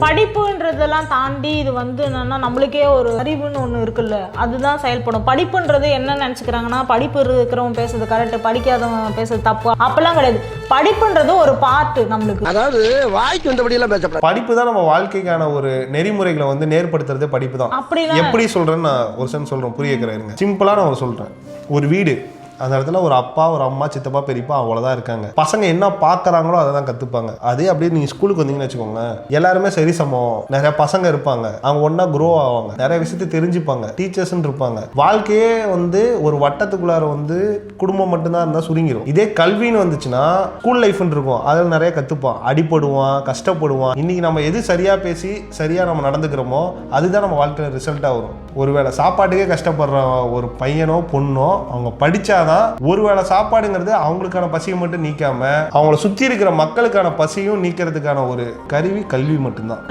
படிப்புன்றதெல்லாம் தாண்டி இது வந்து என்னன்னா நம்மளுக்கே ஒரு அறிவுன்னு ஒன்று இருக்குல்ல, அதுதான் செயல்படும். படிப்புன்றது என்ன நினச்சிக்கிறாங்கன்னா, படிப்பு இருக்கிறவன் பேசுறது கரெக்டு, படிக்காதவன் பேசுறது தப்பு, அப்பெல்லாம் கிடையாது. படிப்புன்றது ஒரு பார்ட்டு நம்மளுக்கு. அதாவது வாய்க்கு வந்தபடியெல்லாம் பேசப்படாது. படிப்பு தான் நம்ம வாழ்க்கைக்கான ஒரு நெறிமுறைகளை வந்து நேர்படுத்துறதே படிப்பு தான். அப்படிலாம் எப்படி சொல்றேன்னு நான் ஒரு சென் சொல்றேன், புரியுங்க. சிம்பிளா நான் சொல்றேன். ஒரு வீடு, அந்த இடத்துல ஒரு அப்பா, ஒரு அம்மா, சித்தப்பா, பெரியப்பா அவ்வளோதான் இருக்காங்க. பசங்க என்ன பார்க்குறாங்களோ அதை தான் கற்றுப்பாங்க. அதே அப்படியே நீங்கள் ஸ்கூலுக்கு வந்தீங்கன்னு வச்சுக்கோங்க, எல்லாருமே சரி சமம். நிறைய பசங்க இருப்பாங்க, அவங்க ஒன்றா க்ரோ ஆவாங்க, நிறைய விஷயத்தை தெரிஞ்சுப்பாங்க, டீச்சர்ஸ்ன்னு இருப்பாங்க. வாழ்க்கையே வந்து ஒரு வட்டத்துக்குள்ளார வந்து குடும்பம் மட்டும்தான் இருந்தால் சுருங்கிடும். இதே கல்வின்னு வந்துச்சுன்னா ஸ்கூல் லைஃப்னு இருக்கும், அதில் நிறைய கற்றுப்பான், அடிப்படுவான், கஷ்டப்படுவான். இன்னைக்கு நம்ம எது சரியாக பேசி சரியாக நம்ம நடந்துக்கிறோமோ அதுதான் நம்ம வாழ்க்கையில் ரிசல்ட்டாக வரும். ஒருவேளை சாப்பாட்டுக்கே கஷ்டப்படுற ஒரு பையனோ பொண்ணோ அவங்க படிச்சாதான் ஒருவேளை சாப்பாடுங்கிறது அவங்களுக்கான பசியை மட்டும் நீக்காம அவங்கள சுற்றி இருக்கிற மக்களுக்கான பசியும் நீக்கிறதுக்கான ஒரு கருவி கல்வி மட்டும்தான்.